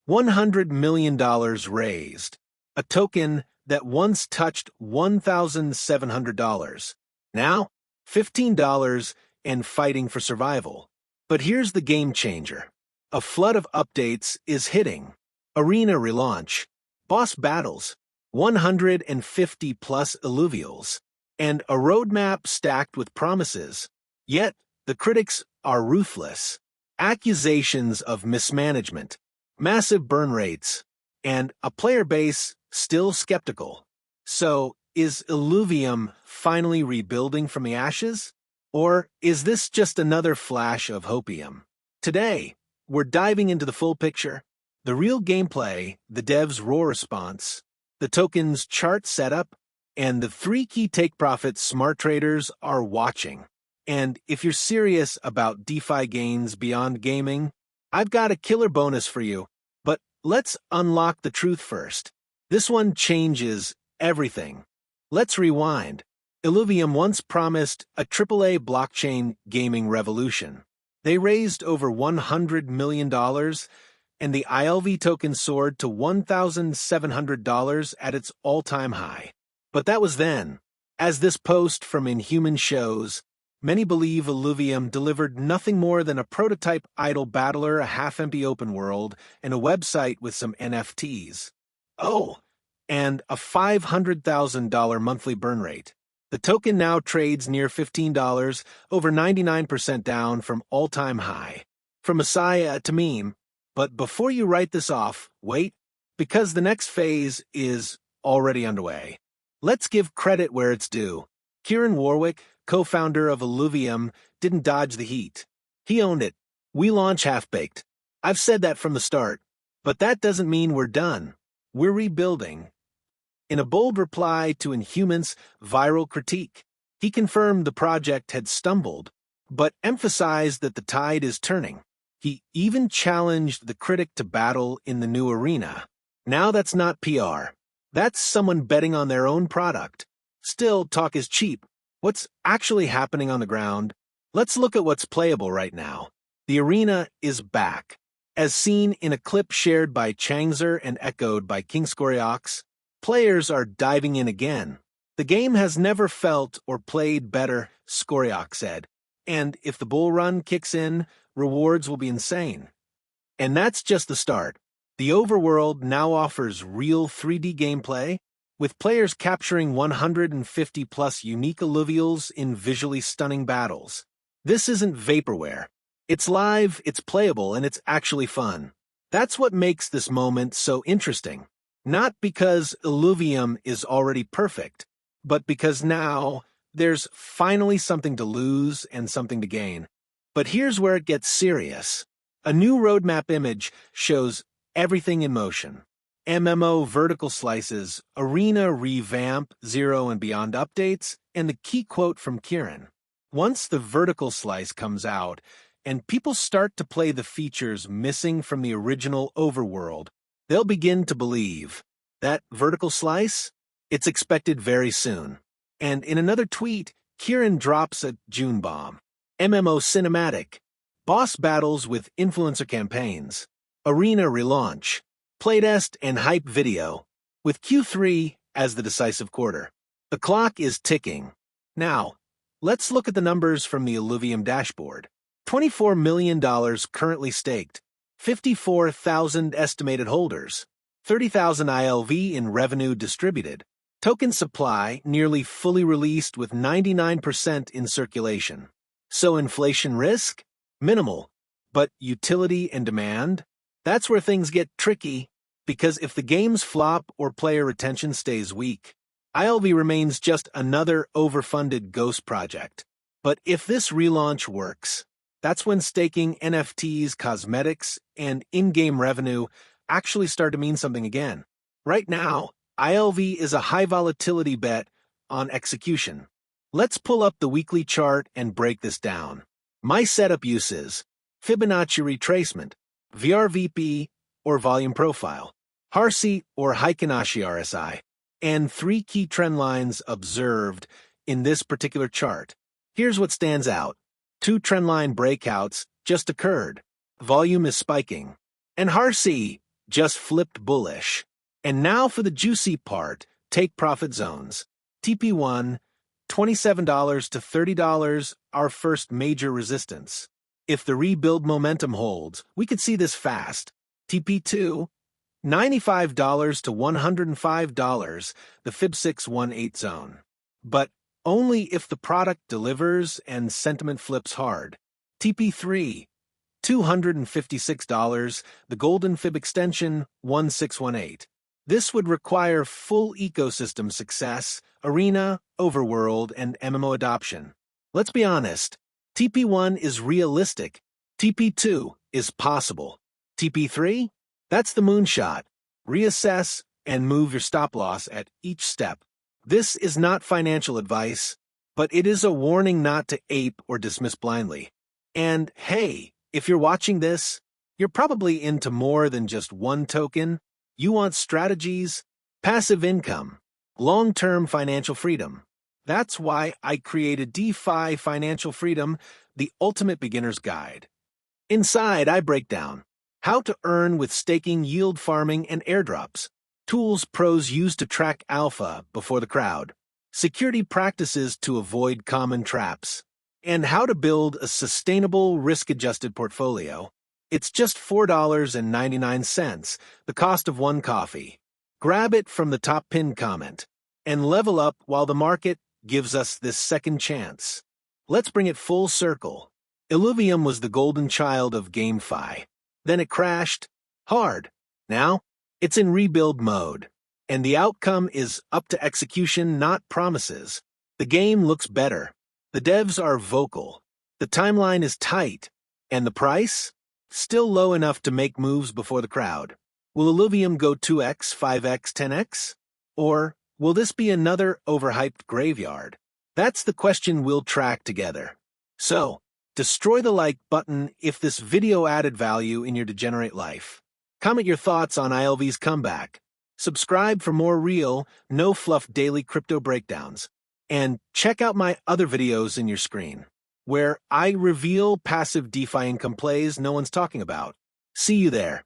$100 million raised. A token that once touched $1,700. Now, $15 and fighting for survival. But here's the game changer. A flood of updates is hitting. Arena relaunch, boss battles, 150 plus illuvials, and a roadmap stacked with promises. Yet, the critics are ruthless. Accusations of mismanagement, massive burn rates, and a player base still skeptical. So, is Illuvium finally rebuilding from the ashes? Or is this just another flash of hopium? Today, we're diving into the full picture, the real gameplay, the dev's raw response, the token's chart setup, and the 3 key take profits smart traders are watching. And if you're serious about DeFi gains beyond gaming, I've got a killer bonus for you. But let's unlock the truth first. This one changes everything. Let's rewind. Illuvium once promised a AAA blockchain gaming revolution. They raised over $100 million, and the ILV token soared to $1,700 at its all-time high. But that was then. As this post from Inhuman shows, many believe Illuvium delivered nothing more than a prototype idle battler, a half-empty open world, and a website with some NFTs. Oh, and a $500,000 monthly burn rate. The token now trades near $15, over 99% down from all-time high. From messiah to meme. But before you write this off, wait, because the next phase is already underway. Let's give credit where it's due. Kieran, co-founder of Illuvium, didn't dodge the heat. He owned it. We launch half-baked. I've said that from the start. But that doesn't mean we're done. We're rebuilding. In a bold reply to Inhuman's viral critique, he confirmed the project had stumbled, but emphasized that the tide is turning. He even challenged the critic to battle in the new arena. Now that's not PR. That's someone betting on their own product. Still, talk is cheap. What's actually happening on the ground? Let's look at what's playable right now. The arena is back. As seen in a clip shared by Changzer and echoed by Kingscoriox, players are diving in again. The game has never felt or played better, Scoriox said. And if the bull run kicks in, rewards will be insane. And that's just the start. The overworld now offers real 3D gameplay, with players capturing 150 plus unique illuvials in visually stunning battles. This isn't vaporware. It's live, it's playable, and it's actually fun. That's what makes this moment so interesting. Not because Illuvium is already perfect, but because now there's finally something to lose and something to gain. But here's where it gets serious. A new roadmap image shows everything in motion. MMO vertical slices, arena revamp, 0 and beyond updates, and the key quote from Kieran. Once the vertical slice comes out, and people start to play the features missing from the original overworld, they'll begin to believe. That vertical slice? It's expected very soon. And in another tweet, Kieran drops a June bomb. MMO cinematic. Boss battles with influencer campaigns. Arena relaunch. Playtest and hype video. With Q3 as the decisive quarter. The clock is ticking. Now, let's look at the numbers from the Illuvium dashboard. $24 million currently staked. 54,000 estimated holders. 30,000 ILV in revenue distributed. Token supply nearly fully released with 99% in circulation. So inflation risk? Minimal. But utility and demand? That's where things get tricky, because if the games flop or player retention stays weak, ILV remains just another overfunded ghost project. But if this relaunch works, that's when staking NFTs, cosmetics, and in-game revenue actually start to mean something again. Right now, ILV is a high volatility bet on execution. Let's pull up the weekly chart and break this down. My setup uses Fibonacci retracement, VRVP or volume profile, HARSI or Fibonacci RSI, and 3 key trend lines observed in this particular chart. Here's what stands out. 2 trendline breakouts just occurred. Volume is spiking. And HARSI, just flipped bullish. And now for the juicy part, take profit zones. TP1, $27 to $30, our first major resistance. If the rebuild momentum holds, we could see this fast. TP2, $95 to $105, the Fib 618 zone. But only if the product delivers and sentiment flips hard. TP3, $256, the golden Fib extension 1618. This would require full ecosystem success, arena, overworld, and MMO adoption. Let's be honest, TP1 is realistic, TP2 is possible. TP3? That's the moonshot. Reassess and move your stop loss at each step. This is not financial advice, but it is a warning not to ape or dismiss blindly. And hey, if you're watching this, you're probably into more than just one token. You want strategies, passive income, long-term financial freedom. That's why I created DeFi Financial Freedom, the ultimate beginner's guide. Inside, I break down how to earn with staking, yield farming, and airdrops, tools pros use to track alpha before the crowd, security practices to avoid common traps, and how to build a sustainable, risk-adjusted portfolio. It's just $4.99, the cost of one coffee. Grab it from the top pinned comment and level up while the market gives us this second chance. Let's bring it full circle. Illuvium was the golden child of GameFi. Then it crashed hard. Now, it's in rebuild mode. And the outcome is up to execution, not promises. The game looks better. The devs are vocal. The timeline is tight. And the price? Still low enough to make moves before the crowd. Will Illuvium go 2x, 5x, 10x? Or will this be another overhyped graveyard? That's the question we'll track together. So, destroy the like button if this video added value in your degenerate life. Comment your thoughts on ILV's comeback. Subscribe for more real, no-fluff daily crypto breakdowns. And check out my other videos in your screen, where I reveal passive DeFi income plays no one's talking about. See you there.